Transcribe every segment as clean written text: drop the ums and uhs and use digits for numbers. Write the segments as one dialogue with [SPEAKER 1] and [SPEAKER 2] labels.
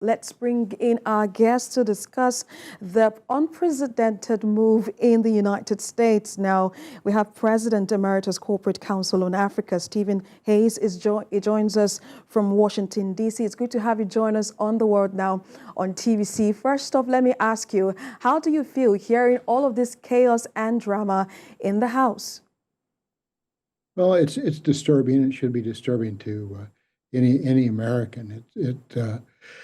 [SPEAKER 1] let's bring in our guest to discuss the unprecedented move in the United States. Now, we have President Emeritus Corporate Council on Africa, Stephen Hayes, he joins us from Washington, D.C. It's good to have you join us on The World Now on TVC. First off, let me ask you, how do you feel hearing all of this chaos and drama in the House?
[SPEAKER 2] Well, it's disturbing. It should be disturbing to any American. It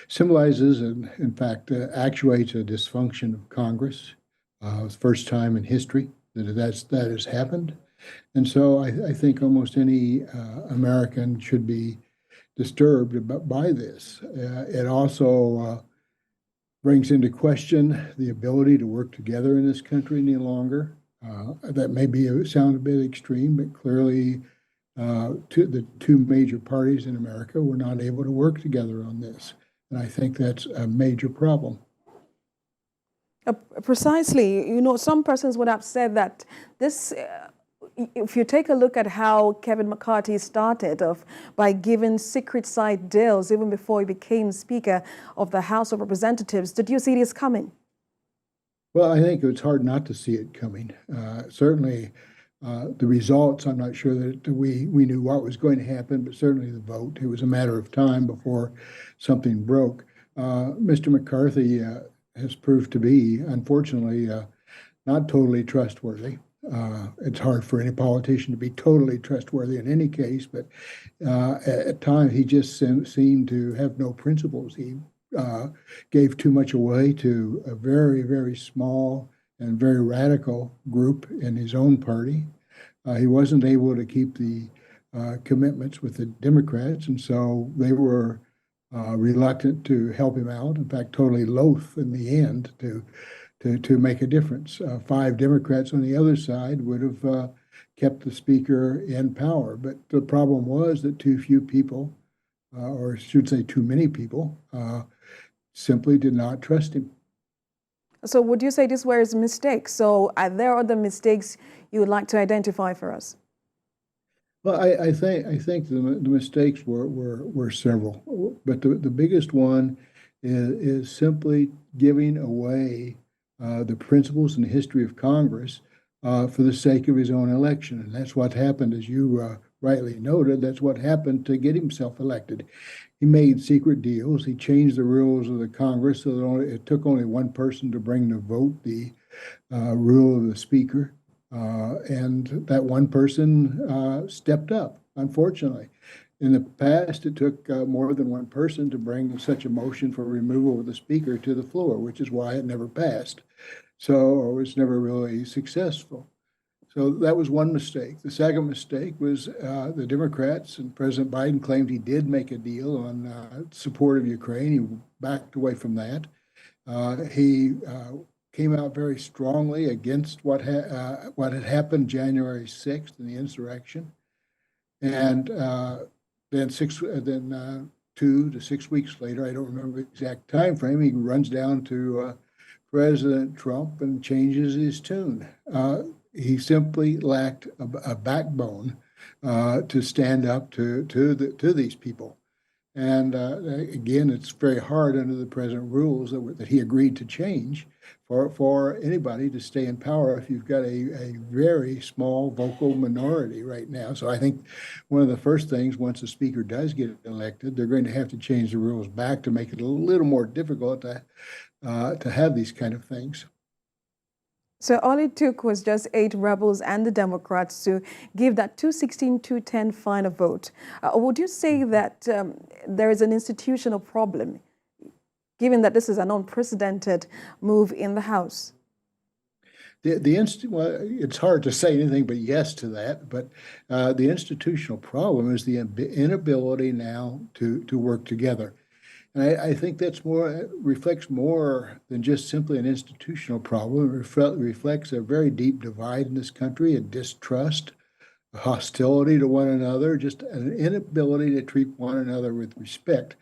[SPEAKER 2] symbolizes and, in fact, actuates a dysfunction of Congress. It's the first time in history that that has happened, and so I think almost any American should be disturbed by this. It also brings into question the ability to work together in this country any longer. That may sound a bit extreme, but clearly the two major parties in America were not able to work together on this. And I think that's a major problem.
[SPEAKER 1] Precisely. You know, some persons would have said that this, if you take a look at how Kevin McCarthy started off by giving secret side deals even before he became Speaker of the House of Representatives, did you see this coming?
[SPEAKER 2] Well, I think it's hard not to see it coming. Certainly, the results, I'm not sure that we knew what was going to happen, but certainly the vote, it was a matter of time before something broke. Mr. McCarthy has proved to be, unfortunately, not totally trustworthy. It's hard for any politician to be totally trustworthy in any case, but at times he just seemed to have no principles. He gave too much away to a very, very small and very radical group in his own party. He wasn't able to keep the commitments with the Democrats, and so they were reluctant to help him out. In fact, totally loath in the end to make a difference. 5 Democrats on the other side would have kept the Speaker in power, but the problem was that too few people, or I should say too many people, simply did not trust him.
[SPEAKER 1] So would you say this was a mistake? So are there other mistakes you would like to identify for us?
[SPEAKER 2] Well, I think the mistakes were several, but the biggest one is simply giving away the principles and the history of Congress for the sake of his own election. And that's what happened, as you rightly noted, that's what happened to get himself elected. He made secret deals. He changed the rules of the Congress so that it took only one person to bring to vote the rule of the Speaker. And that one person stepped up, unfortunately. In the past, it took more than one person to bring such a motion for removal of the Speaker to the floor, which is why it never passed. So it was never really successful. So that was one mistake. The second mistake was the Democrats, and President Biden claimed he did make a deal on support of Ukraine. He backed away from that. He came out very strongly against what had happened January 6th in the insurrection, and then 2 to 6 weeks later, I don't remember the exact time frame, he runs down to President Trump and changes his tune. He simply lacked a backbone to stand up to these people. And again, it's very hard under the present rules that he agreed to change for anybody to stay in power if you've got a very small vocal minority right now. So I think one of the first things, once the Speaker does get elected, they're going to have to change the rules back to make it a little more difficult to have these kind of things.
[SPEAKER 1] So all it took was just 8 rebels and the Democrats to give that 216-210 final vote. Would you say that there is an institutional problem, given that this is an unprecedented move in the House?
[SPEAKER 2] Well, it's hard to say anything but yes to that, but the institutional problem is the inability now to work together. And I think that's reflects more than just simply an institutional problem. It reflects a very deep divide in this country, a distrust, a hostility to one another, just an inability to treat one another with respect.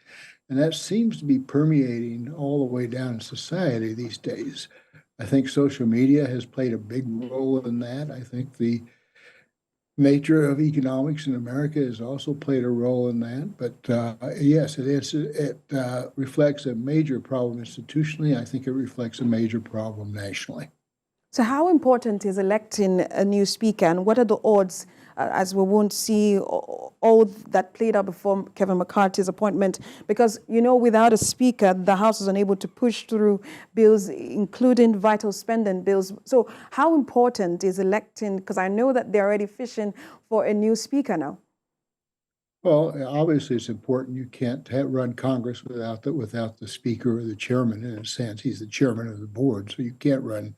[SPEAKER 2] And that seems to be permeating all the way down in society these days. I think social media has played a big role in that. I think the nature of economics in America has also played a role in that. But yes, it is. It reflects a major problem institutionally. I think it reflects a major problem nationally.
[SPEAKER 1] So how important is electing a new speaker, and what are the odds, as we won't see all that played out before Kevin McCarthy's appointment? Because, you know, without a speaker, the House is unable to push through bills, including vital spending bills. So how important is electing, because I know that they're already fishing for a new speaker now.
[SPEAKER 2] Well, obviously, it's important. You can't run Congress without the speaker or the chairman. In a sense, he's the chairman of the board, so you can't run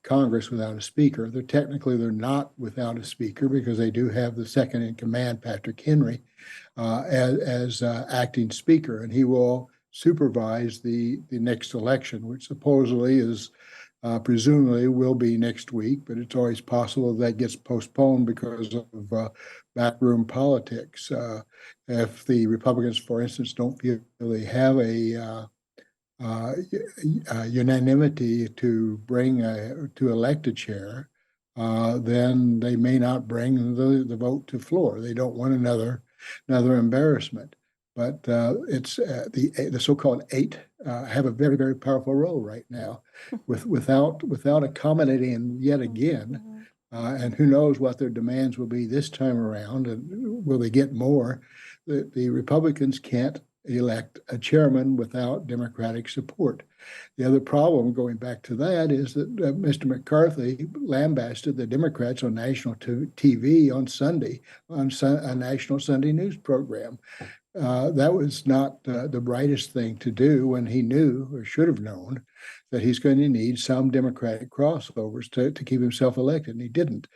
[SPEAKER 2] Congress without a speaker. They're not without a speaker because they do have the second in command, Patrick Henry, as acting speaker, and he will supervise the next election, which supposedly is presumably will be next week, but it's always possible that gets postponed because of backroom politics. If the Republicans, for instance, don't feel they have a unanimity to to elect a chair, then they may not bring the vote to floor. They don't want another embarrassment. But it's the so-called eight have a very, very powerful role right now, without accommodating yet again. And who knows what their demands will be this time around, and will they get more? The Republicans can't elect a chairman without Democratic support. The other problem, going back to that, is that Mr. McCarthy lambasted the Democrats on national TV on Sunday, on a national Sunday news program. That was not the brightest thing to do when he knew, or should have known, that he's going to need some Democratic crossovers to keep himself elected, and he didn't.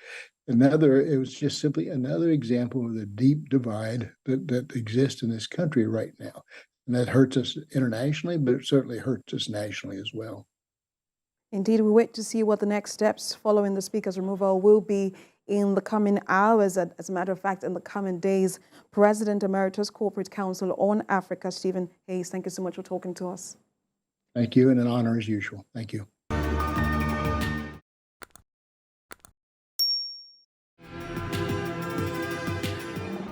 [SPEAKER 2] It was just simply another example of the deep divide that exists in this country right now. And that hurts us internationally, but it certainly hurts us nationally as well.
[SPEAKER 1] Indeed, we wait to see what the next steps following the speaker's removal will be in the coming hours. As a matter of fact, in the coming days. President Emeritus Corporate Council on Africa, Stephen Hayes, thank you so much for talking to us.
[SPEAKER 2] Thank you, and an honor as usual. Thank you.